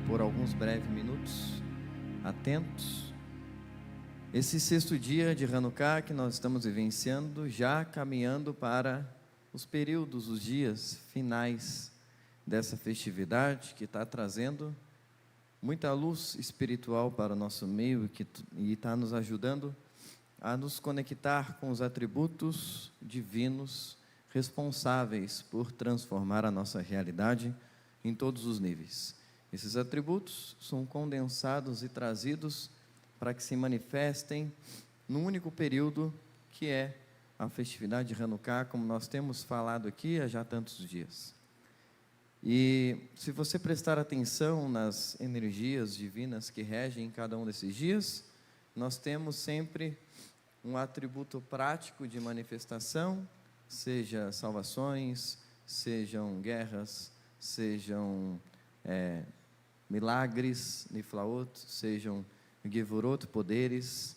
por alguns breves minutos, atentos. Esse sexto dia de Hanukkah que nós estamos vivenciando, já caminhando para os períodos, os dias finais dessa festividade que está trazendo muita luz espiritual para o nosso meio e está nos ajudando a nos conectar com os atributos divinos responsáveis por transformar a nossa realidade em todos os níveis. Esses atributos são condensados e trazidos para que se manifestem num único período, que é a festividade de Hanukkah, como nós temos falado aqui há já tantos dias. E se você prestar atenção nas energias divinas que regem cada um desses dias, nós temos sempre um atributo prático de manifestação, seja salvações, sejam guerras, sejam milagres, niflaot, sejam gevurot, poderes,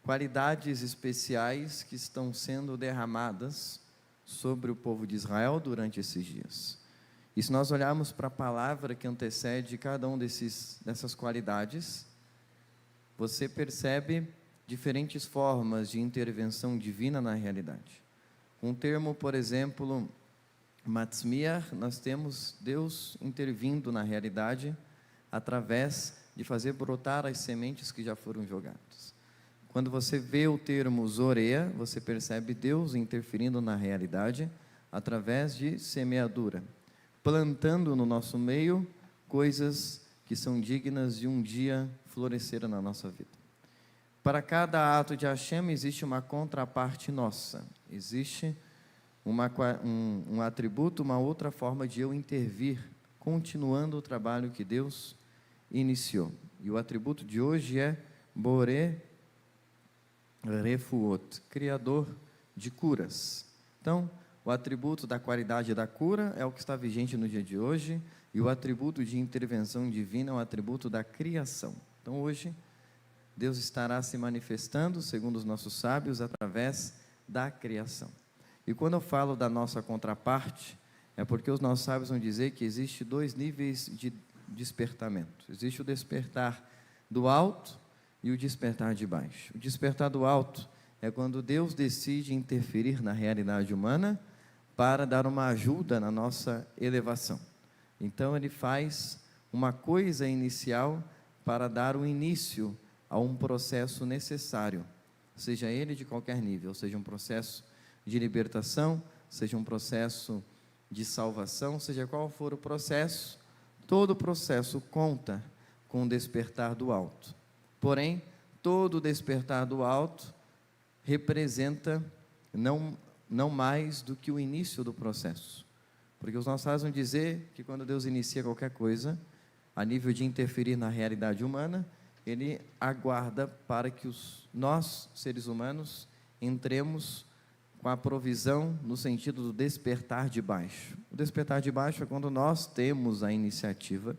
qualidades especiais que estão sendo derramadas sobre o povo de Israel durante esses dias. E se nós olharmos para a palavra que antecede cada um dessas qualidades, você percebe diferentes formas de intervenção divina na realidade. Um termo, por exemplo, Matzmiach, nós temos Deus intervindo na realidade através de fazer brotar as sementes que já foram jogadas. Quando você vê o termo Zoreia, você percebe Deus interferindo na realidade através de semeadura, plantando no nosso meio coisas que são dignas de um dia florescer na nossa vida. Para cada ato de Hashem existe uma contraparte nossa, existe um atributo, uma outra forma de eu intervir, continuando o trabalho que Deus iniciou. E o atributo de hoje é Boré Refuot, Criador de curas. Então, o atributo da qualidade da cura é o que está vigente no dia de hoje, e o atributo de intervenção divina é o atributo da criação. Então, hoje, Deus estará se manifestando, segundo os nossos sábios, através da criação. E quando eu falo da nossa contraparte, é porque os nossos sábios vão dizer que existe dois níveis de despertamento. Existe o despertar do alto e o despertar de baixo. O despertar do alto é quando Deus decide interferir na realidade humana para dar uma ajuda na nossa elevação. Então ele faz uma coisa inicial para dar o início a um processo necessário, seja ele de qualquer nível, seja um processo de libertação, seja um processo de salvação, seja qual for o processo, todo o processo conta com o despertar do alto. Porém, todo o despertar do alto representa não mais do que o início do processo. Porque os nossos sábios vão dizer que quando Deus inicia qualquer coisa, a nível de interferir na realidade humana, Ele aguarda para que nós, seres humanos, entremos com a provisão no sentido do despertar de baixo. O despertar de baixo é quando nós temos a iniciativa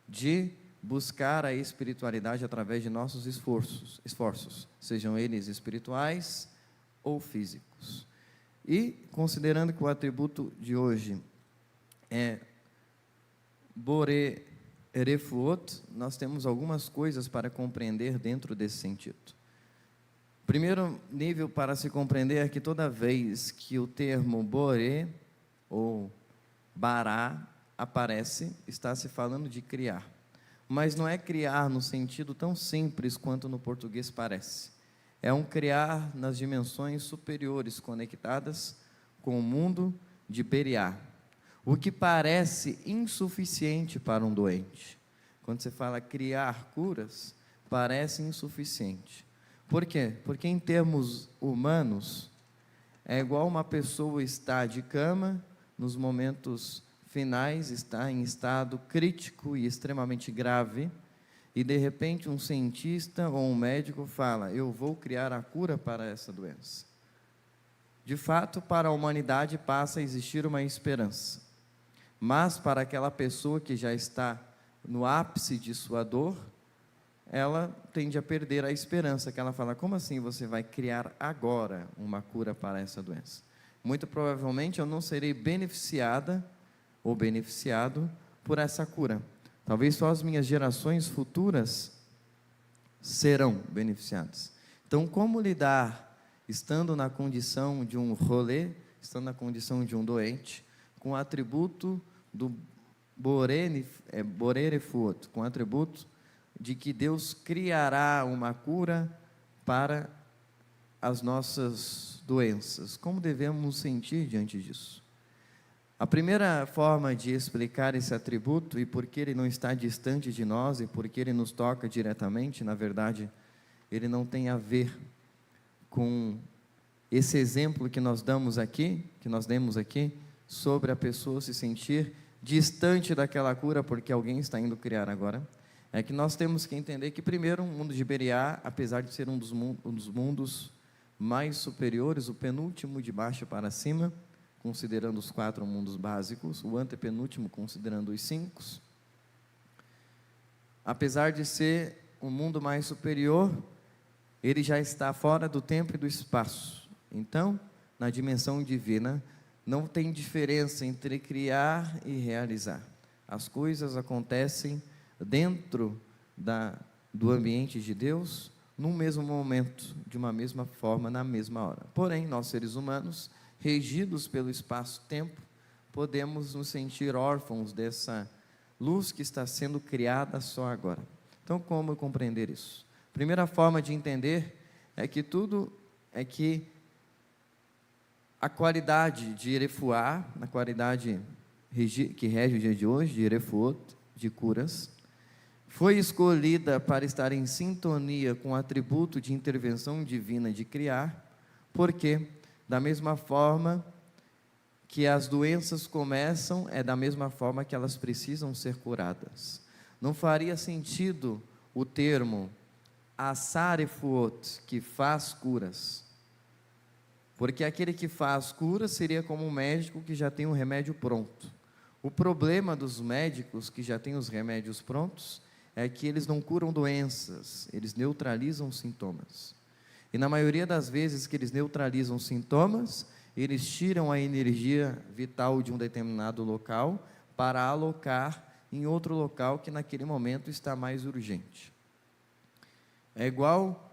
de buscar a espiritualidade através de nossos esforços, sejam eles espirituais ou físicos. E, considerando que o atributo de hoje é Boré Refuot, nós temos algumas coisas para compreender dentro desse sentido. Primeiro nível para se compreender é que toda vez que o termo Boré ou Bará aparece, está se falando de criar. Mas não é criar no sentido tão simples quanto no português parece. É um criar nas dimensões superiores, conectadas com o mundo de Beriá. O que parece insuficiente para um doente. Quando você fala criar curas, parece insuficiente. Por quê? Porque em termos humanos, é igual uma pessoa estar de cama, nos momentos finais, está em estado crítico e extremamente grave, e de repente um cientista ou um médico fala, eu vou criar a cura para essa doença. De fato, para a humanidade passa a existir uma esperança, mas para aquela pessoa que já está no ápice de sua dor, ela tende a perder a esperança, que ela fala, como assim você vai criar agora uma cura para essa doença? Muito provavelmente eu não serei beneficiada ou beneficiado por essa cura. Talvez só as minhas gerações futuras serão beneficiadas. Então, como lidar, estando na condição de um rolê, estando na condição de um doente, com o atributo do Borerefuot, com o atributo de que Deus criará uma cura para as nossas doenças? Como devemos nos sentir diante disso? A primeira forma de explicar esse atributo e por que ele não está distante de nós e por que ele nos toca diretamente, na verdade, ele não tem a ver com esse exemplo que nós demos aqui, sobre a pessoa se sentir distante daquela cura porque alguém está indo criar agora. É que nós temos que entender que, primeiro, o mundo de Beriá, apesar de ser um dos mundos mais superiores, o penúltimo de baixo para cima, considerando os 4 mundos básicos, o antepenúltimo considerando os 5, apesar de ser um mundo mais superior, ele já está fora do tempo e do espaço. Então, na dimensão divina, não tem diferença entre criar e realizar. As coisas acontecem dentro do ambiente de Deus, no mesmo momento, de uma mesma forma, na mesma hora. Porém, nós seres humanos, regidos pelo espaço-tempo, podemos nos sentir órfãos dessa luz que está sendo criada só agora. Então, como compreender isso? Primeira forma de entender é que a qualidade de Erefuá, a qualidade que rege o dia de hoje, de Erefuot, de curas, foi escolhida para estar em sintonia com o atributo de intervenção divina de criar, porque da mesma forma que as doenças começam, é da mesma forma que elas precisam ser curadas. Não faria sentido o termo Asarefuot, que faz curas, porque aquele que faz curas seria como um médico que já tem um remédio pronto. O problema dos médicos que já têm os remédios prontos é que eles não curam doenças, eles neutralizam sintomas. E na maioria das vezes que eles neutralizam sintomas, eles tiram a energia vital de um determinado local para alocar em outro local que naquele momento está mais urgente. É igual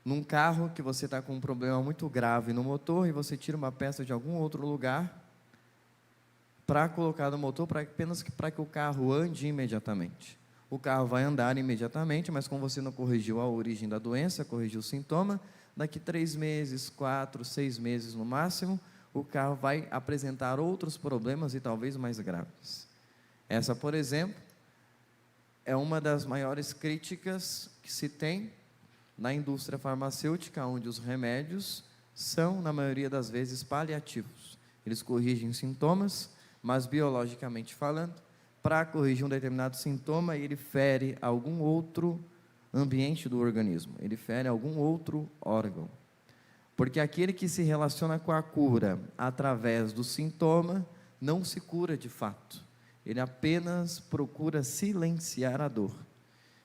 num carro que você está com um problema muito grave no motor e você tira uma peça de algum outro lugar para colocar no motor apenas para que o carro ande imediatamente. O carro vai andar imediatamente, mas como você não corrigiu a origem da doença, corrigiu o sintoma, daqui 3 meses, 4, 6 meses no máximo, o carro vai apresentar outros problemas e talvez mais graves. Essa, por exemplo, é uma das maiores críticas que se tem na indústria farmacêutica, onde os remédios são, na maioria das vezes, paliativos. Eles corrigem sintomas, mas biologicamente falando, para corrigir um determinado sintoma, ele fere algum outro ambiente do organismo, ele fere algum outro órgão. Porque aquele que se relaciona com a cura através do sintoma, não se cura de fato. Ele apenas procura silenciar a dor.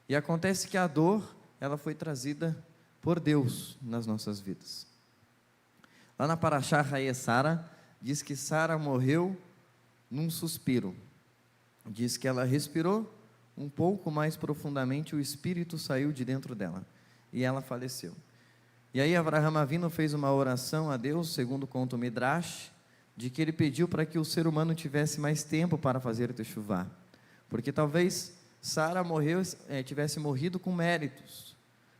E acontece que a dor, ela foi trazida por Deus nas nossas vidas. Lá na Parashá Haye Sara, diz que Sara morreu num suspiro. Diz que ela respirou um pouco mais profundamente, o espírito saiu de dentro dela e ela faleceu. E aí Avraham Avinu fez uma oração a Deus, segundo conta o Midrash, de que ele pediu para que o ser humano tivesse mais tempo para fazer Teshuvá, porque talvez Sara tivesse morrido com méritos,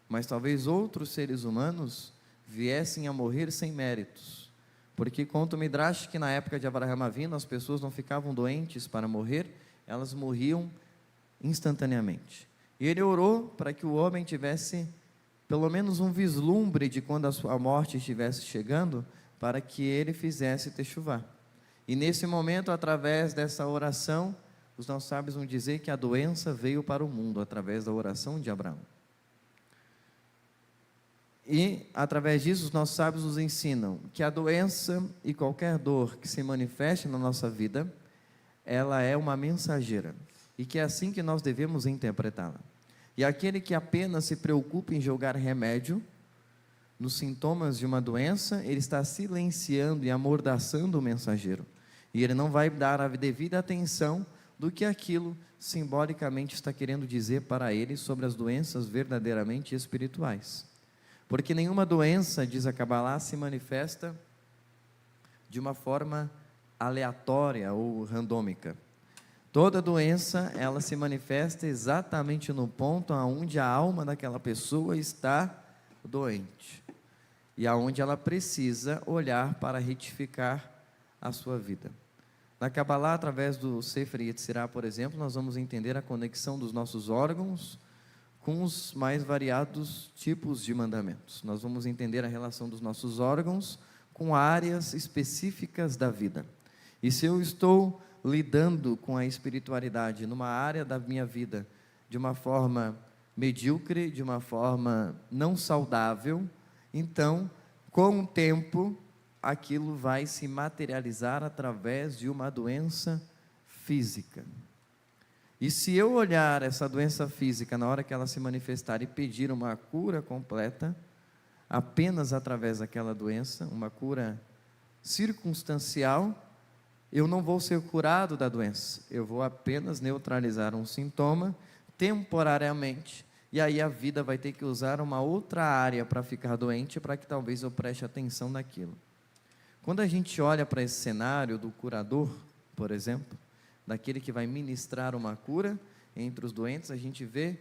mas talvez outros seres humanos viessem a morrer sem méritos, porque conta o Midrash que na época de Avraham Avinu as pessoas não ficavam doentes para morrer, elas morriam instantaneamente. E ele orou para que o homem tivesse pelo menos um vislumbre de quando a sua morte estivesse chegando, para que ele fizesse Teshuvá. E nesse momento, através dessa oração, os nossos sábios vão dizer que a doença veio para o mundo, através da oração de Abraão. E, através disso, os nossos sábios nos ensinam que a doença e qualquer dor que se manifeste na nossa vida, ela é uma mensageira, e que é assim que nós devemos interpretá-la. E aquele que apenas se preocupa em jogar remédio nos sintomas de uma doença, ele está silenciando e amordaçando o mensageiro, e ele não vai dar a devida atenção do que aquilo simbolicamente está querendo dizer para ele sobre as doenças verdadeiramente espirituais. Porque nenhuma doença, diz a Kabbalah, se manifesta de uma forma aleatória ou randômica. Toda doença, ela se manifesta exatamente no ponto onde a alma daquela pessoa está doente. E aonde ela precisa olhar para retificar a sua vida. Na Kabbalah, através do Sefer Yetzirah, por exemplo, nós vamos entender a conexão dos nossos órgãos com os mais variados tipos de mandamentos. Nós vamos entender a relação dos nossos órgãos com áreas específicas da vida. E se eu estou lidando com a espiritualidade numa área da minha vida de uma forma medíocre, de uma forma não saudável, então, com o tempo, aquilo vai se materializar através de uma doença física. E se eu olhar essa doença física na hora que ela se manifestar e pedir uma cura completa, apenas através daquela doença, uma cura circunstancial, eu não vou ser curado da doença, eu vou apenas neutralizar um sintoma temporariamente, e aí a vida vai ter que usar uma outra área para ficar doente, para que talvez eu preste atenção naquilo. Quando a gente olha para esse cenário do curador, por exemplo, daquele que vai ministrar uma cura entre os doentes, a gente vê,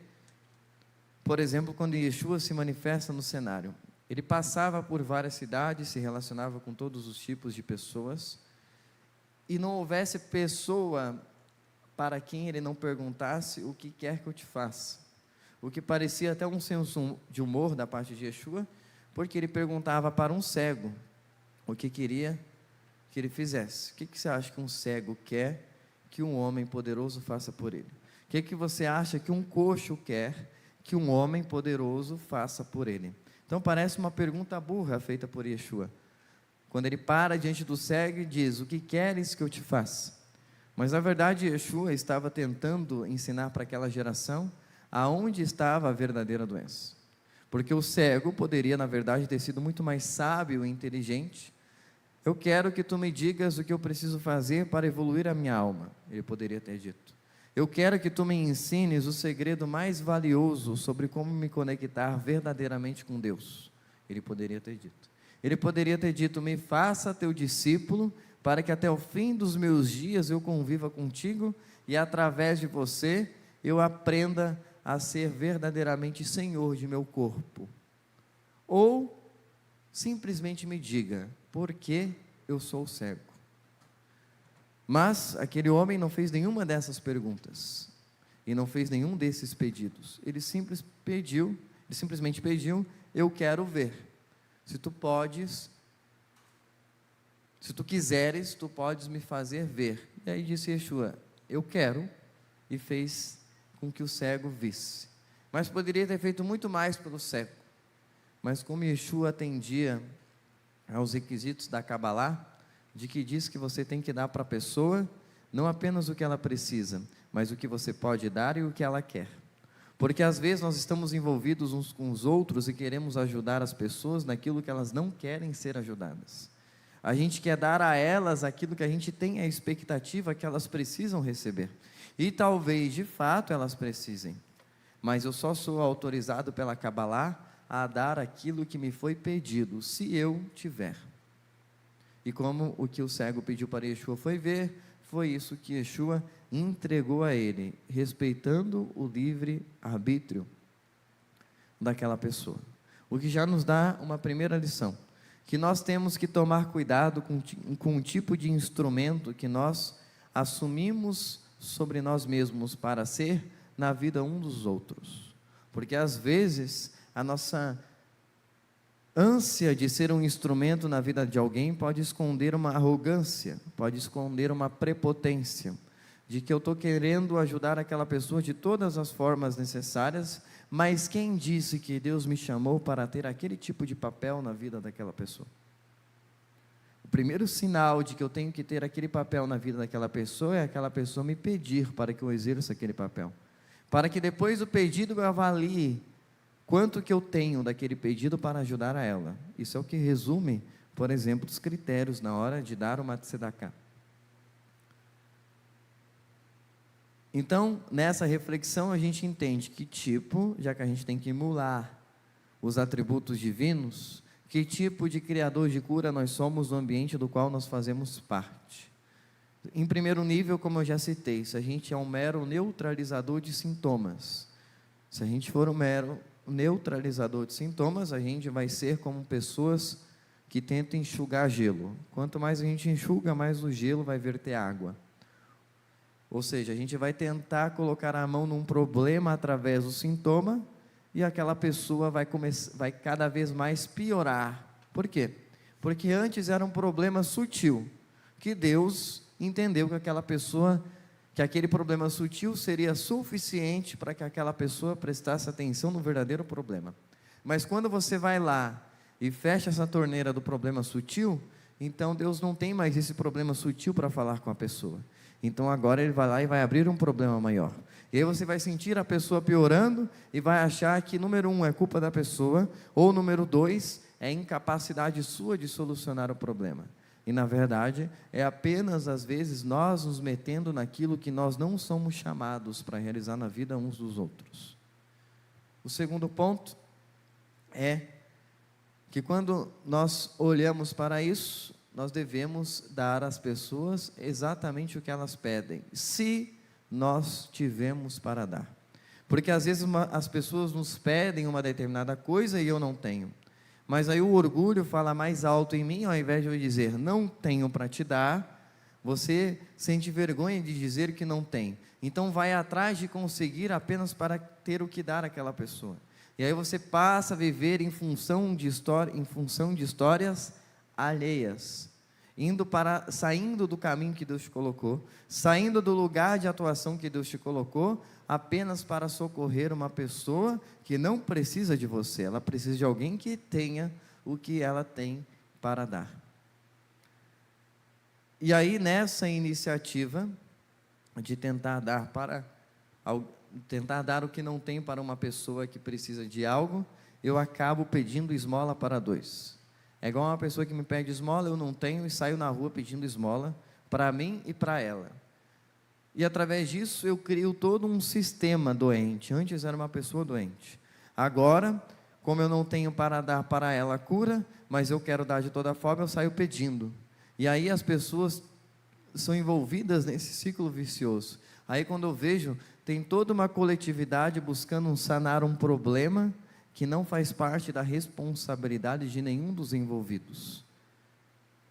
por exemplo, quando Yeshua se manifesta no cenário, ele passava por várias cidades, se relacionava com todos os tipos de pessoas, e não houvesse pessoa para quem ele não perguntasse o que quer que eu te faça. O que parecia até um senso de humor da parte de Yeshua, porque ele perguntava para um cego o que queria que ele fizesse. O que você acha que um cego quer que um homem poderoso faça por ele? O que você acha que um coxo quer que um homem poderoso faça por ele? Então parece uma pergunta burra feita por Yeshua. Quando ele para diante do cego e diz: o que queres que eu te faça? Mas na verdade Yeshua estava tentando ensinar para aquela geração aonde estava a verdadeira doença. Porque o cego poderia na verdade ter sido muito mais sábio e inteligente. Eu quero que tu me digas o que eu preciso fazer para evoluir a minha alma, ele poderia ter dito. Eu quero que tu me ensines o segredo mais valioso sobre como me conectar verdadeiramente com Deus, ele poderia ter dito. Ele poderia ter dito: me faça teu discípulo, para que até o fim dos meus dias eu conviva contigo, e através de você, eu aprenda a ser verdadeiramente senhor de meu corpo. Ou, simplesmente me diga, por que eu sou cego? Mas, aquele homem não fez nenhuma dessas perguntas, e não fez nenhum desses pedidos. Ele simplesmente pediu: eu quero ver. Se tu quiseres, tu podes me fazer ver. E aí disse Yeshua: eu quero, e fez com que o cego visse. Mas poderia ter feito muito mais pelo cego. Mas como Yeshua atendia aos requisitos da Kabbalah, de que diz que você tem que dar para a pessoa, não apenas o que ela precisa, mas o que você pode dar e o que ela quer. Porque às vezes nós estamos envolvidos uns com os outros e queremos ajudar as pessoas naquilo que elas não querem ser ajudadas. A gente quer dar a elas aquilo que a gente tem a expectativa que elas precisam receber. E talvez de fato elas precisem. Mas eu só sou autorizado pela Kabbalah a dar aquilo que me foi pedido, se eu tiver. E como o que o cego pediu para Yeshua foi ver, foi isso que Yeshua entregou a ele, respeitando o livre-arbítrio daquela pessoa. O que já nos dá uma primeira lição, que nós temos que tomar cuidado com o tipo de instrumento que nós assumimos sobre nós mesmos para ser na vida um dos outros. Porque às vezes a nossa ânsia de ser um instrumento na vida de alguém pode esconder uma arrogância, pode esconder uma prepotência, de que eu estou querendo ajudar aquela pessoa de todas as formas necessárias, mas quem disse que Deus me chamou para ter aquele tipo de papel na vida daquela pessoa? O primeiro sinal de que eu tenho que ter aquele papel na vida daquela pessoa é aquela pessoa me pedir para que eu exerça aquele papel, para que depois do pedido eu avalie quanto que eu tenho daquele pedido para ajudar a ela. Isso é o que resume, por exemplo, os critérios na hora de dar uma tzedakah. Então, nessa reflexão, a gente entende que tipo, já que a gente tem que emular os atributos divinos, que tipo de criador de cura nós somos no ambiente do qual nós fazemos parte. Em primeiro nível, como eu já citei, se a gente é um mero neutralizador de sintomas, se a gente for um mero neutralizador de sintomas, a gente vai ser como pessoas que tentam enxugar gelo. Quanto mais a gente enxuga, mais o gelo vai verter água. Ou seja, a gente vai tentar colocar a mão num problema através do sintoma e aquela pessoa vai cada vez mais piorar. Por quê? Porque antes era um problema sutil, que Deus entendeu que aquele problema sutil seria suficiente para que aquela pessoa prestasse atenção no verdadeiro problema. Mas quando você vai lá e fecha essa torneira do problema sutil, então Deus não tem mais esse problema sutil para falar com a pessoa. Então agora Ele vai lá e vai abrir um problema maior. E aí você vai sentir a pessoa piorando e vai achar que número 1 é culpa da pessoa, ou número 2 é incapacidade sua de solucionar o problema. E na verdade é apenas às vezes nós nos metendo naquilo que nós não somos chamados para realizar na vida uns dos outros. O segundo ponto é que quando nós olhamos para isso, nós devemos dar às pessoas exatamente o que elas pedem, se nós tivermos para dar. Porque às vezes as pessoas nos pedem uma determinada coisa e eu não tenho. Mas aí o orgulho fala mais alto em mim, ao invés de eu dizer, não tenho para te dar, você sente vergonha de dizer que não tem. Então vai atrás de conseguir apenas para ter o que dar àquela pessoa. E aí você passa a viver em função de histórias alheias, saindo do caminho que Deus te colocou, saindo do lugar de atuação que Deus te colocou, apenas para socorrer uma pessoa que não precisa de você, ela precisa de alguém que tenha o que ela tem para dar. E aí nessa iniciativa de tentar dar o que não tem para uma pessoa que precisa de algo, eu acabo pedindo esmola para 2. É igual uma pessoa que me pede esmola, eu não tenho, e saio na rua pedindo esmola para mim e para ela. E através disso eu crio todo um sistema doente. Antes era uma pessoa doente. Agora, como eu não tenho para dar para ela a cura, mas eu quero dar de toda forma, eu saio pedindo. E aí as pessoas são envolvidas nesse ciclo vicioso. Aí quando eu vejo, tem toda uma coletividade buscando sanar um problema que não faz parte da responsabilidade de nenhum dos envolvidos.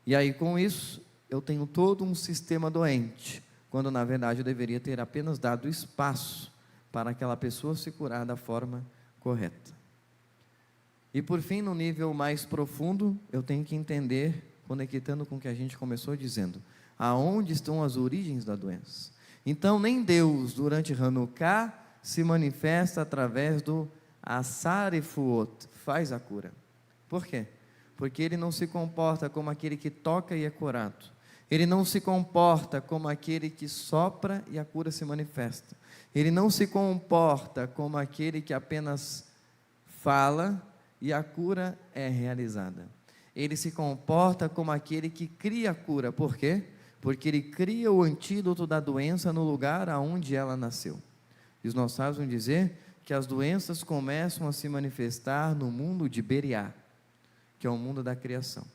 E aí com isso, eu tenho todo um sistema doente, quando na verdade eu deveria ter apenas dado espaço para aquela pessoa se curar da forma correta. E por fim, no nível mais profundo, eu tenho que entender, conectando com o que a gente começou dizendo, aonde estão as origens da doença. Então nem Deus, durante Hanukkah, se manifesta através do Asarifuot, faz a cura. Por quê? Porque Ele não se comporta como aquele que toca e é curado. Ele não se comporta como aquele que sopra e a cura se manifesta. Ele não se comporta como aquele que apenas fala e a cura é realizada. Ele se comporta como aquele que cria a cura. Por quê? Porque Ele cria o antídoto da doença no lugar aonde ela nasceu. E os nossos sábios vão dizer que as doenças começam a se manifestar no mundo de Beriá, que é o mundo da criação.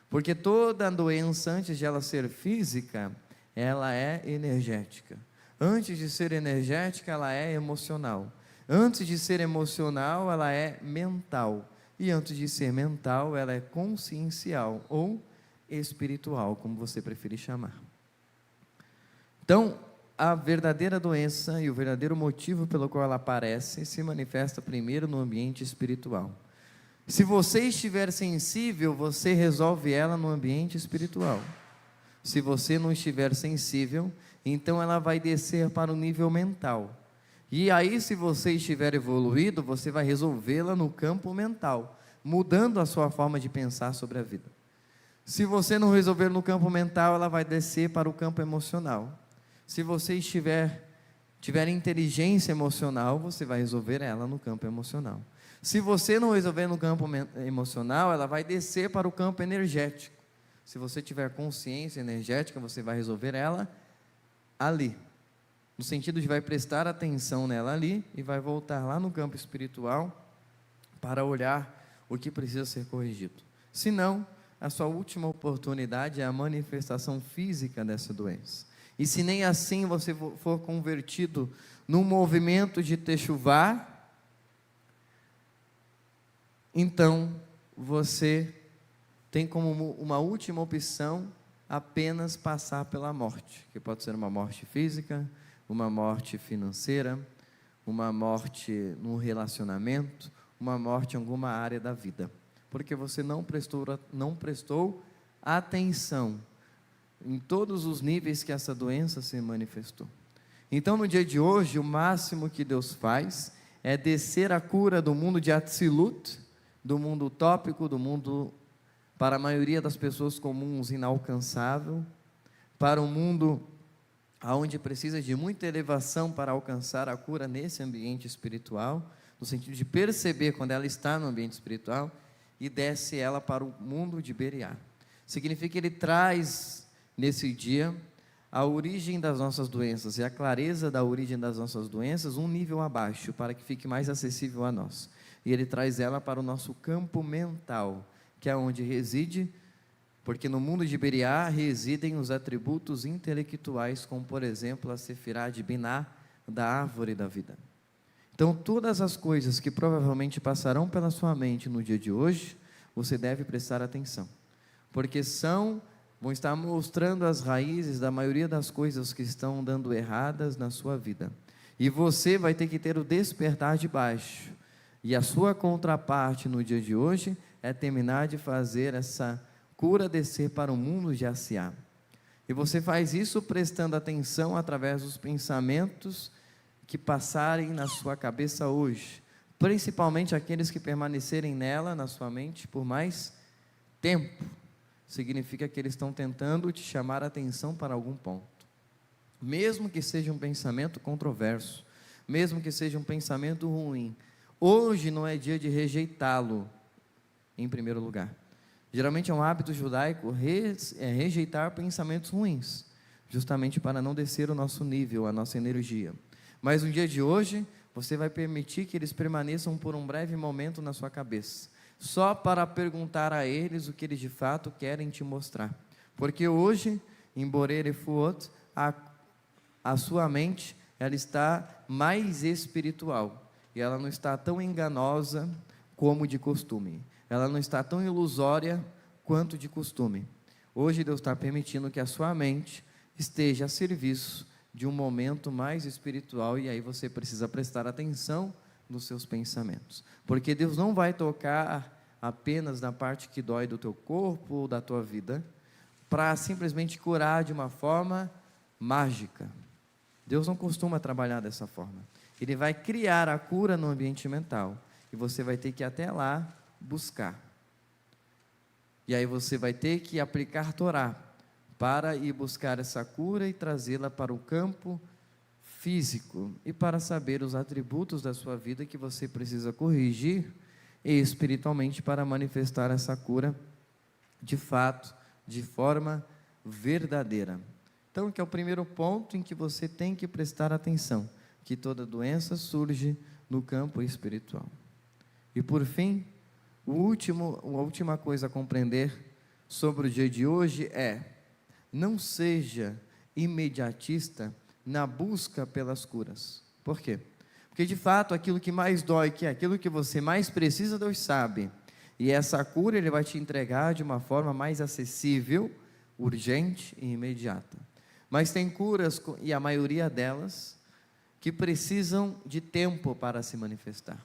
Porque toda doença, antes de ela ser física, ela é energética. Antes de ser energética, ela é emocional. Antes de ser emocional, ela é mental. E antes de ser mental, ela é consciencial ou espiritual, como você preferir chamar. Então, a verdadeira doença e o verdadeiro motivo pelo qual ela aparece se manifesta primeiro no ambiente espiritual. Se você estiver sensível, você resolve ela no ambiente espiritual. Se você não estiver sensível, então ela vai descer para o nível mental. E aí, se você estiver evoluído, você vai resolvê-la no campo mental, mudando a sua forma de pensar sobre a vida. Se você não resolver no campo mental, ela vai descer para o campo emocional. Se você tiver inteligência emocional, você vai resolver ela no campo emocional. Se você não resolver no campo emocional, ela vai descer para o campo energético. Se você tiver consciência energética, você vai resolver ela ali. no sentido de vai prestar atenção nela ali e vai voltar lá no campo espiritual para olhar o que precisa ser corrigido. Se não, a sua última oportunidade é a manifestação física dessa doença. E se nem assim você for convertido num movimento de techuvá, então você tem como uma última opção apenas passar pela morte, que pode ser uma morte física, uma morte financeira, uma morte no relacionamento, uma morte em alguma área da vida, porque você não prestou atenção em todos os níveis que essa doença se manifestou. Então, no dia de hoje, o máximo que Deus faz é descer a cura do mundo de Atzilut, do mundo utópico, do mundo, para a maioria das pessoas comuns, inalcançável, para um mundo onde precisa de muita elevação para alcançar a cura nesse ambiente espiritual, no sentido de perceber quando ela está no ambiente espiritual, e desce ela para o mundo de Beriá. Significa que ele traz nesse dia a origem das nossas doenças e a clareza da origem das nossas doenças um nível abaixo, para que fique mais acessível a nós. E ele traz ela para o nosso campo mental, que é onde reside, porque no mundo de Beriá residem os atributos intelectuais, como por exemplo a Sefirá de Biná, da árvore da vida. Então, todas as coisas que provavelmente passarão pela sua mente no dia de hoje, você deve prestar atenção, porque vão estar mostrando as raízes da maioria das coisas que estão dando erradas na sua vida, e você vai ter que ter o despertar de baixo, e a sua contraparte no dia de hoje é terminar de fazer essa cura descer para o mundo de Asiá, e você faz isso prestando atenção através dos pensamentos que passarem na sua cabeça hoje, principalmente aqueles que permanecerem nela, na sua mente, por mais tempo. Significa que eles estão tentando te chamar a atenção para algum ponto, mesmo que seja um pensamento controverso, mesmo que seja um pensamento ruim. Hoje não é dia de rejeitá-lo, em primeiro lugar. Geralmente é um hábito judaico rejeitar pensamentos ruins, justamente para não descer o nosso nível, a nossa energia. Mas no dia de hoje, você vai permitir que eles permaneçam por um breve momento na sua cabeça, só para perguntar a eles o que eles de fato querem te mostrar. Porque hoje, em Borer e Fuot, a sua mente, ela está mais espiritual, e ela não está tão enganosa como de costume, ela não está tão ilusória quanto de costume. Hoje Deus está permitindo que a sua mente esteja a serviço de um momento mais espiritual, e aí você precisa prestar atenção nos seus pensamentos, porque Deus não vai tocar apenas na parte que dói do teu corpo ou da tua vida, para simplesmente curar de uma forma mágica. Deus não costuma trabalhar dessa forma. Ele vai criar a cura no ambiente mental, e você vai ter que ir até lá buscar, e aí você vai ter que aplicar Torá, para ir buscar essa cura e trazê-la para o campo físico, e para saber os atributos da sua vida que você precisa corrigir espiritualmente para manifestar essa cura de fato, de forma verdadeira. Então, que é o primeiro ponto em que você tem que prestar atenção, que toda doença surge no campo espiritual. E por fim, a última coisa a compreender sobre o dia de hoje é: não seja imediatista na busca pelas curas. Por quê? Porque de fato aquilo que mais dói, que é aquilo que você mais precisa, Deus sabe. E essa cura Ele vai te entregar de uma forma mais acessível, urgente e imediata. Mas tem curas, e a maioria delas, que precisam de tempo para se manifestar.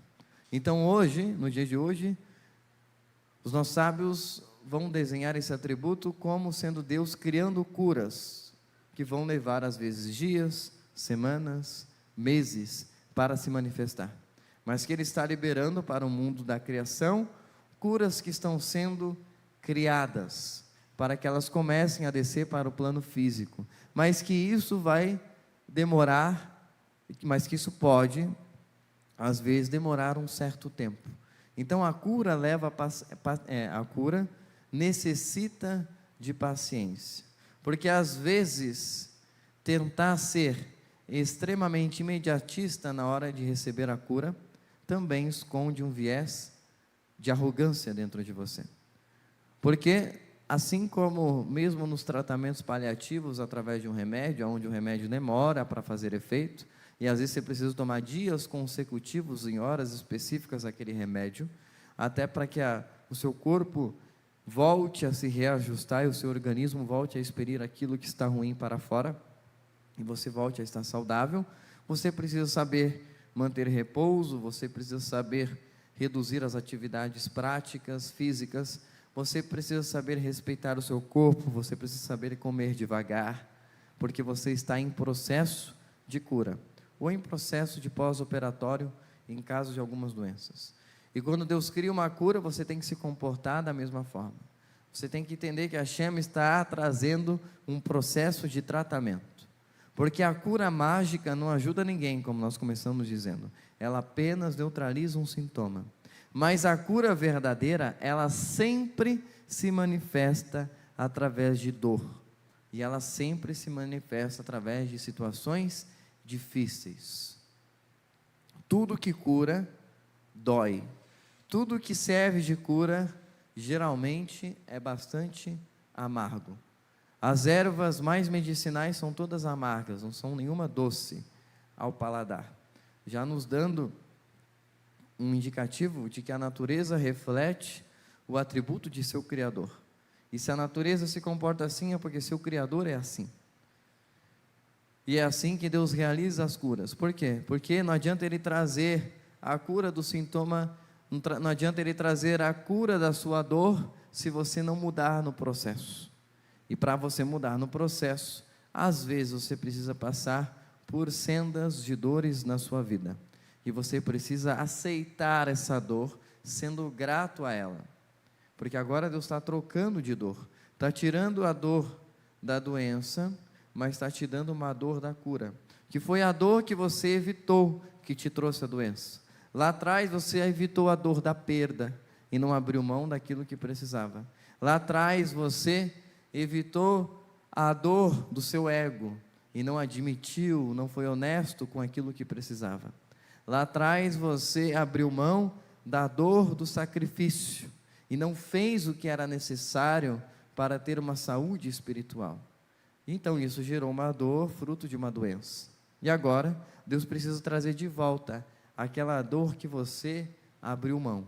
Então hoje, no dia de hoje, os nossos sábios vão desenhar esse atributo como sendo Deus criando curas, que vão levar às vezes dias, semanas, meses, para se manifestar, mas que Ele está liberando para o mundo da criação, curas que estão sendo criadas, para que elas comecem a descer para o plano físico, mas que isso vai demorar, mas que isso pode, às vezes, demorar um certo tempo. Então a cura a cura necessita de paciência, porque às vezes tentar ser extremamente imediatista na hora de receber a cura, também esconde um viés de arrogância dentro de você. Porque, assim como mesmo nos tratamentos paliativos, através de um remédio, onde o remédio demora para fazer efeito, e às vezes você precisa tomar dias consecutivos, em horas específicas, aquele remédio, até para que o seu corpo volte a se reajustar e o seu organismo volte a expelir aquilo que está ruim para fora, e você volte a estar saudável. Você precisa saber manter repouso, você precisa saber reduzir as atividades práticas, físicas, você precisa saber respeitar o seu corpo, você precisa saber comer devagar, porque você está em processo de cura, ou em processo de pós-operatório, em caso de algumas doenças. E quando Deus cria uma cura, você tem que se comportar da mesma forma. Você tem que entender que a Hashem está trazendo um processo de tratamento. Porque a cura mágica não ajuda ninguém, como nós começamos dizendo. Ela apenas neutraliza um sintoma. Mas a cura verdadeira, ela sempre se manifesta através de dor. E ela sempre se manifesta através de situações difíceis. Tudo que cura, dói. Tudo que serve de cura, geralmente é bastante amargo. As ervas mais medicinais são todas amargas, não são nenhuma doce ao paladar, já nos dando um indicativo de que a natureza reflete o atributo de seu Criador. E se a natureza se comporta assim, é porque seu Criador é assim. E é assim que Deus realiza as curas. Por quê? Porque não adianta Ele trazer a cura do sintoma, não adianta Ele trazer a cura da sua dor, se você não mudar no processo. E para você mudar no processo, às vezes você precisa passar por sendas de dores na sua vida. E você precisa aceitar essa dor, sendo grato a ela. Porque agora Deus está trocando de dor. Está tirando a dor da doença, mas está te dando uma dor da cura. Que foi a dor que você evitou, que te trouxe a doença. Lá atrás você evitou a dor da perda, e não abriu mão daquilo que precisava. Lá atrás você evitou a dor do seu ego, e não admitiu, não foi honesto com aquilo que precisava. Lá atrás você abriu mão da dor do sacrifício, e não fez o que era necessário para ter uma saúde espiritual. Então isso gerou uma dor, fruto de uma doença. E agora, Deus precisa trazer de volta aquela dor que você abriu mão,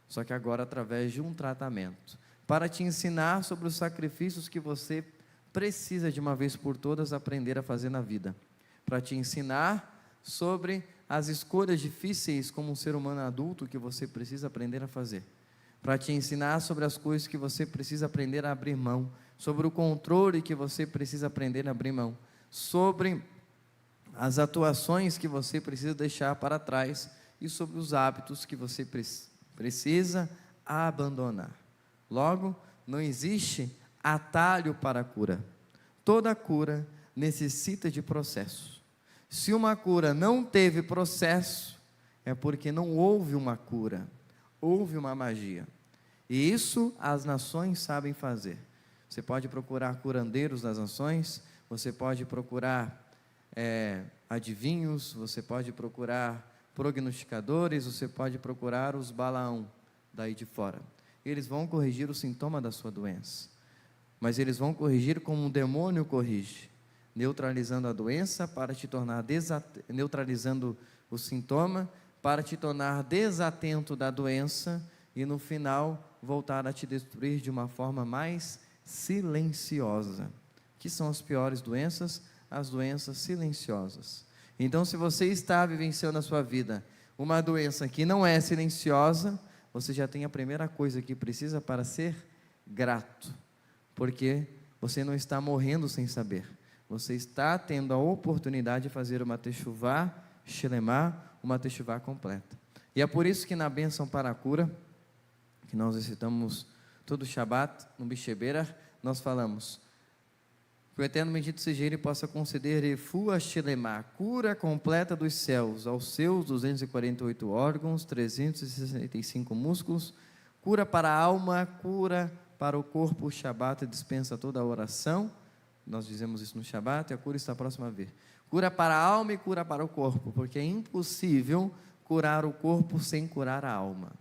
só que agora através de um tratamento, para te ensinar sobre os sacrifícios que você precisa de uma vez por todas aprender a fazer na vida, para te ensinar sobre as escolhas difíceis como um ser humano adulto que você precisa aprender a fazer, para te ensinar sobre as coisas que você precisa aprender a abrir mão, sobre o controle que você precisa aprender a abrir mão, sobre as atuações que você precisa deixar para trás e sobre os hábitos que você precisa abandonar. Logo, não existe atalho para a cura. Toda cura necessita de processo. Se uma cura não teve processo, é porque não houve uma cura, houve uma magia. E isso as nações sabem fazer. Você pode procurar curandeiros das nações, você pode procurar adivinhos, você pode procurar prognosticadores, você pode procurar os Balaão daí de fora. Eles vão corrigir o sintoma da sua doença, mas eles vão corrigir como um demônio corrige, neutralizando a doença para te tornar neutralizando o sintoma para te tornar desatento da doença e no final voltar a te destruir de uma forma mais silenciosa. Que são as piores doenças? As doenças silenciosas. Então, se você está vivenciando na sua vida uma doença que não é silenciosa, você já tem a primeira coisa que precisa para ser grato, porque você não está morrendo sem saber, você está tendo a oportunidade de fazer uma techuvá shelemá, uma techuvá completa. E é por isso que na bênção para a cura, que nós recitamos todo Shabat, no Bisheberach, nós falamos: que o Eterno bendito seja Ele possa conceder refuah shelemá, cura completa dos céus, aos seus 248 órgãos, 365 músculos, cura para a alma, cura para o corpo. O Shabat dispensa toda a oração, nós dizemos isso no Shabat, a cura está próxima a vir. Cura para a alma e cura para o corpo, porque é impossível curar o corpo sem curar a alma.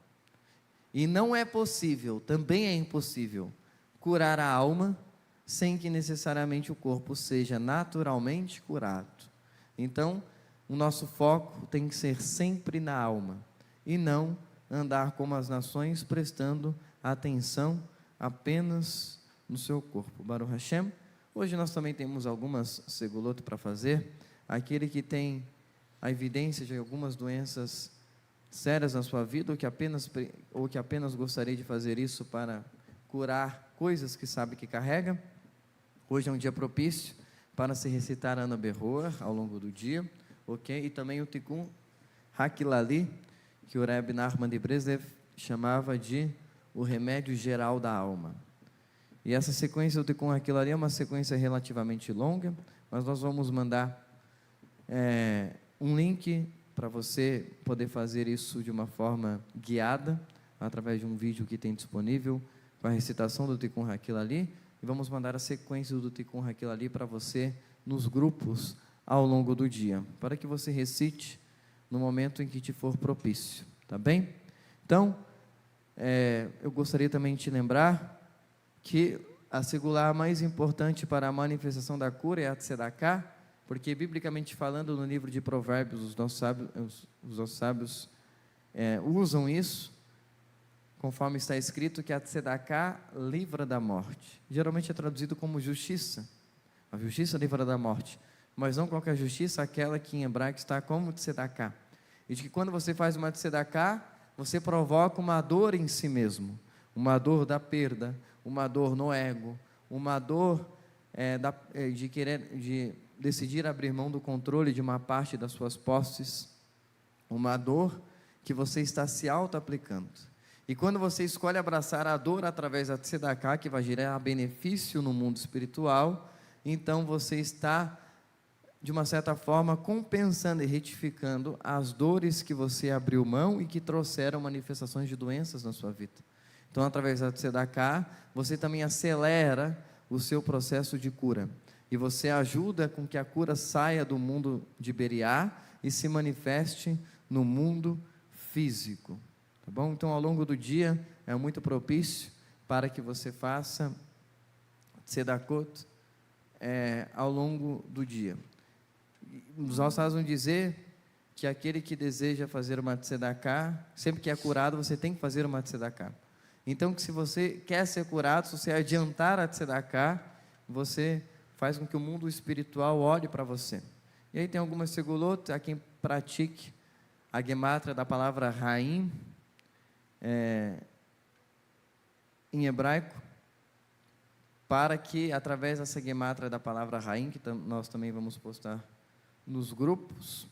E não é possível, também é impossível, curar a alma sem que necessariamente o corpo seja naturalmente curado. Então, o nosso foco tem que ser sempre na alma, e não andar como as nações, prestando atenção apenas no seu corpo. Baruch Hashem. Hoje nós também temos algumas segulot para fazer. Aquele que tem a evidência de algumas doenças sérias na sua vida, ou que apenas gostaria de fazer isso para curar coisas que sabe que carrega. Hoje é um dia propício para se recitar Ana Berroa ao longo do dia, ok? E também o Tikkun Hakilali, que o Rebbe Nachman de Breslev chamava de o remédio geral da alma. E essa sequência do Tikkun Hakilali é uma sequência relativamente longa, mas nós vamos mandar um link para você poder fazer isso de uma forma guiada, através de um vídeo que tem disponível com a recitação do Tikkun Hakilali, e vamos mandar a sequência do Tikkun Hakilali para você nos grupos ao longo do dia, para que você recite no momento em que te for propício, tá bem? Então, eu gostaria também de te lembrar que a segular mais importante para a manifestação da cura é a tzedakah, porque biblicamente falando no livro de Provérbios, os nossos sábios usam isso, conforme está escrito que a tzedakah livra da morte. Geralmente é traduzido como justiça. A justiça livra da morte, mas não qualquer justiça, aquela que em hebraico está como tzedakah. E de que quando você faz uma tzedakah, você provoca uma dor em si mesmo, uma dor da perda, uma dor no ego, uma dor de decidir abrir mão do controle de uma parte das suas posses, uma dor que você está se auto-aplicando. E quando você escolhe abraçar a dor através da tzedakah, que vai gerar benefício no mundo espiritual, então você está, de uma certa forma, compensando e retificando as dores que você abriu mão e que trouxeram manifestações de doenças na sua vida. Então, através da tzedakah, você também acelera o seu processo de cura. E você ajuda com que a cura saia do mundo de Beriá e se manifeste no mundo físico. Tá bom? Então, ao longo do dia, é muito propício para que você faça tzedakot ao longo do dia. Os nossos sábios vão dizer que aquele que deseja fazer uma tzedakah, sempre que é curado, você tem que fazer uma tzedakah. Então, que se você quer ser curado, se você adiantar a tzedakah, você faz com que o mundo espiritual olhe para você. E aí tem algumas segulot, há quem pratique a gemátria da palavra Raim, em hebraico, para que, através dessa gemátria da palavra Raim, que nós também vamos postar nos grupos,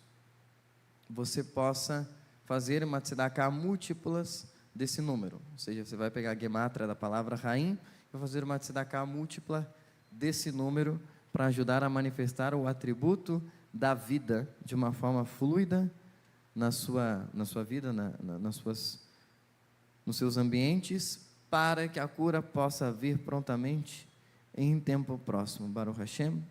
você possa fazer uma tzedakah múltiplas desse número. Ou seja, você vai pegar a gemátria da palavra Raim e vai fazer uma tzedakah múltipla desse número para ajudar a manifestar o atributo da vida de uma forma fluida na sua vida, nos seus ambientes, para que a cura possa vir prontamente em tempo próximo. Baruch Hashem.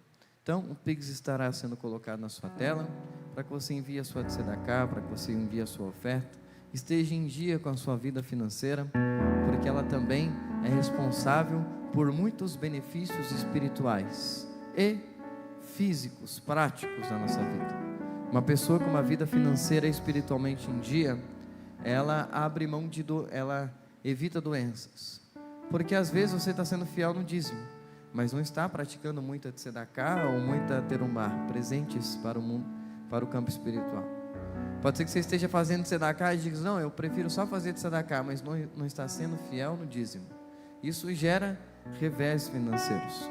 Então, o Pix estará sendo colocado na sua tela, para que você envie a sua tzedakah, para que você envie a sua oferta, esteja em dia com a sua vida financeira, porque ela também é responsável por muitos benefícios espirituais e físicos, práticos na nossa vida. Uma pessoa com uma vida financeira espiritualmente em dia, ela abre mão ela evita doenças, porque às vezes você está sendo fiel no dízimo, mas não está praticando muita tzedakah ou muita terumbá, presentes para o mundo, para o campo espiritual. Pode ser que você esteja fazendo tzedakah e diga, não, eu prefiro só fazer tzedakah, mas não está sendo fiel no dízimo. Isso gera revés financeiros.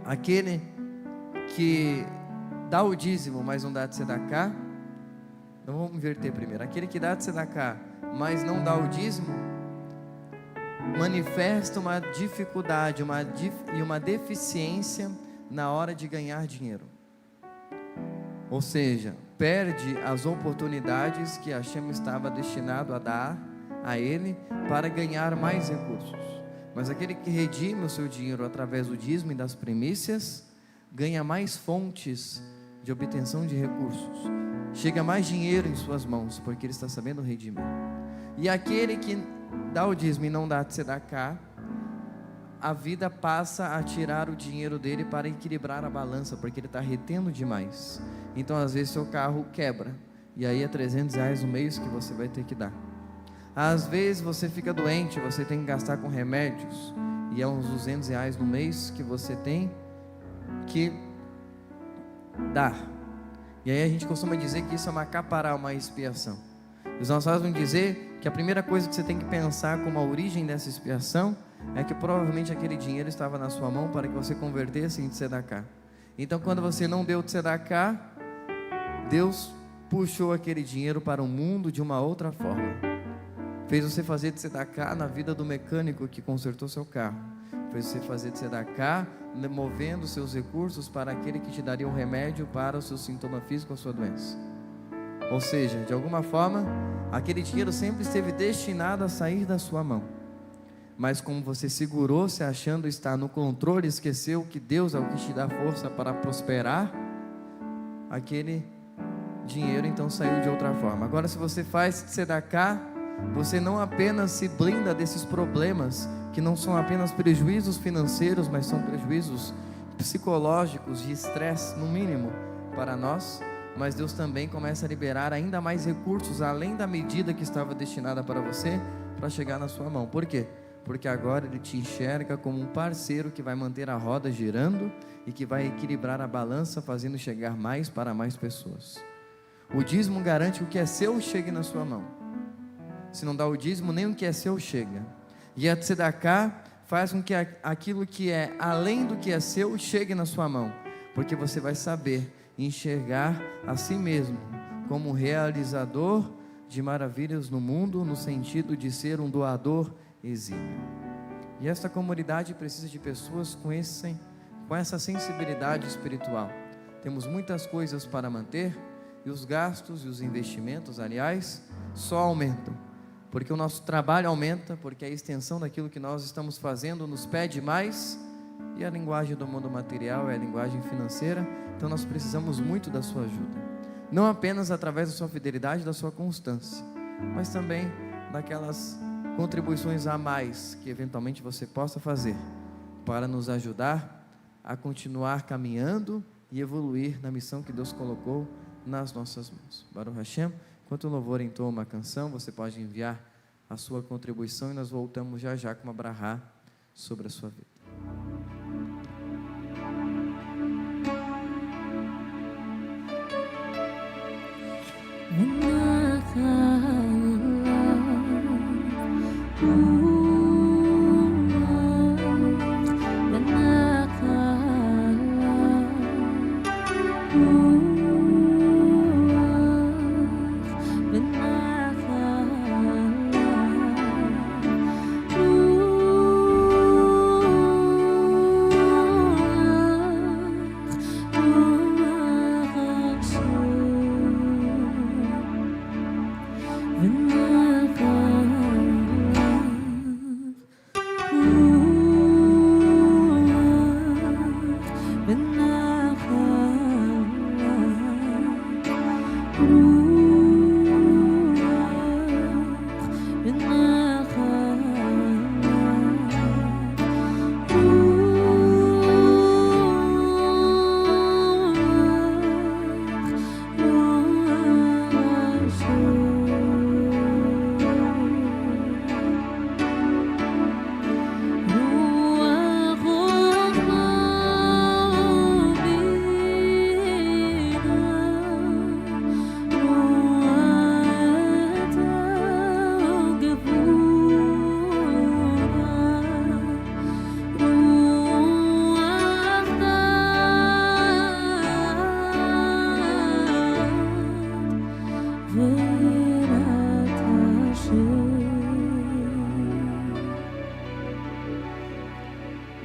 Aquele que dá o dízimo, mas não dá tzedakah, então vamos inverter primeiro. Aquele que dá tzedakah, mas não dá o dízimo, manifesta uma dificuldade e uma deficiência na hora de ganhar dinheiro. Ou seja, perde as oportunidades que Hashem estava destinado a dar a ele para ganhar mais recursos. Mas aquele que redime o seu dinheiro através do dízimo e das primícias, ganha mais fontes de obtenção de recursos. Chega mais dinheiro em suas mãos, porque ele está sabendo redimir. E aquele que dá o dízimo e não dá tzedaká, a vida passa a tirar o dinheiro dele para equilibrar a balança, porque ele está retendo demais. Então às vezes seu carro quebra, e aí é R$300 no mês que você vai ter que dar. Às vezes você fica doente, você tem que gastar com remédios, e é uns R$200 no mês que você tem que dar. E aí a gente costuma dizer que isso é uma capará, uma expiação. Os nossos pais vão dizer que a primeira coisa que você tem que pensar como a origem dessa expiação é que provavelmente aquele dinheiro estava na sua mão para que você convertesse em tzedaká. Então quando você não deu tzedaká, Deus puxou aquele dinheiro para o mundo de uma outra forma. Fez você fazer tzedaká na vida do mecânico que consertou seu carro. Fez você fazer tzedaká movendo seus recursos para aquele que te daria um remédio para o seu sintoma físico, a sua doença. Ou seja, de alguma forma, aquele dinheiro sempre esteve destinado a sair da sua mão. Mas como você segurou, se achando estar no controle, esqueceu que Deus é o que te dá força para prosperar, aquele dinheiro então saiu de outra forma. Agora, se você faz tzedaká, você não apenas se blinda desses problemas, que não são apenas prejuízos financeiros, mas são prejuízos psicológicos, de estresse, no mínimo, para nós, mas Deus também começa a liberar ainda mais recursos, além da medida que estava destinada para você, para chegar na sua mão. Por quê? Porque agora Ele te enxerga como um parceiro que vai manter a roda girando e que vai equilibrar a balança, fazendo chegar mais para mais pessoas. O dízimo garante que o que é seu chegue na sua mão. Se não dá o dízimo, nem o que é seu chega. E a tzedaká faz com que aquilo que é além do que é seu chegue na sua mão, porque você vai saber enxergar a si mesmo como um realizador de maravilhas no mundo, no sentido de ser um doador exímio. E esta comunidade precisa de pessoas com essa sensibilidade espiritual. Temos muitas coisas para manter, e os gastos e os investimentos, aliás, só aumentam, porque o nosso trabalho aumenta, porque a extensão daquilo que nós estamos fazendo nos pede mais, e a linguagem do mundo material é a linguagem financeira. Então nós precisamos muito da sua ajuda, não apenas através da sua fidelidade, da sua constância, mas também daquelas contribuições a mais que eventualmente você possa fazer para nos ajudar a continuar caminhando e evoluir na missão que Deus colocou nas nossas mãos. Baruch Hashem. Enquanto o louvor entoa uma canção, você pode enviar a sua contribuição e nós voltamos já já com uma brahá sobre a sua vida.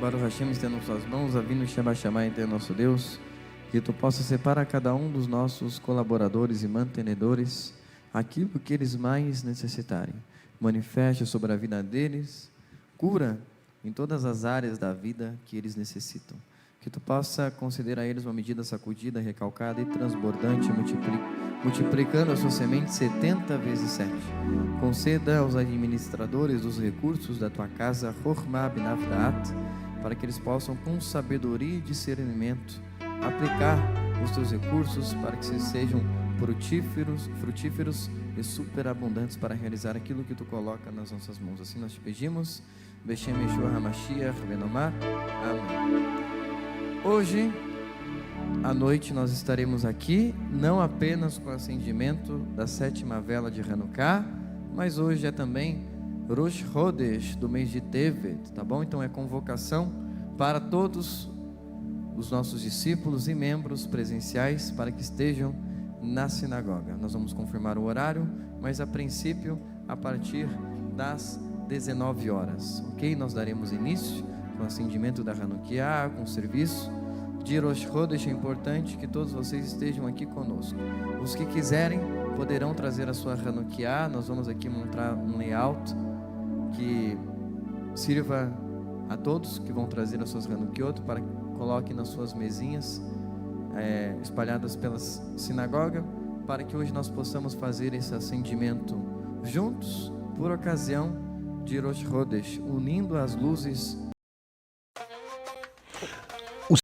Baruch Hashem, estendo em suas mãos, Avinu Shabbat Shamayim, Eterno nosso Deus, que Tu possa separar cada um dos nossos colaboradores e mantenedores aquilo que eles mais necessitarem. Manifeste sobre a vida deles, cura em todas as áreas da vida que eles necessitam. Que tu possa conceder a eles uma medida sacudida, recalcada e transbordante, multiplicando a sua semente 70 vezes 7. Conceda aos administradores dos recursos da tua casa, Chokhmah Binavda'at, para que eles possam, com sabedoria e discernimento, aplicar os teus recursos para que sejam frutíferos e superabundantes para realizar aquilo que tu coloca nas nossas mãos. Assim nós te pedimos. Beshem Yeshua HaMashiach Benomar. Amém. Hoje à noite nós estaremos aqui, não apenas com o acendimento da 7ª vela de Hanukkah, mas hoje é também Rosh Chodesh, do mês de Tevet, tá bom? Então é convocação para todos os nossos discípulos e membros presenciais para que estejam na sinagoga. Nós vamos confirmar o horário, mas a princípio a partir das 19 horas, ok? Nós daremos início com o acendimento da Hanukkah, com o serviço de Rosh Chodesh. É importante que todos vocês estejam aqui conosco. Os que quiserem poderão trazer a sua Hanukkah. Nós vamos aqui montar um layout que sirva a todos que vão trazer as suas Hanukkot, para que coloquem nas suas mesinhas espalhadas pela sinagoga, para que hoje nós possamos fazer esse acendimento juntos, por ocasião de Rosh Chodesh, unindo as luzes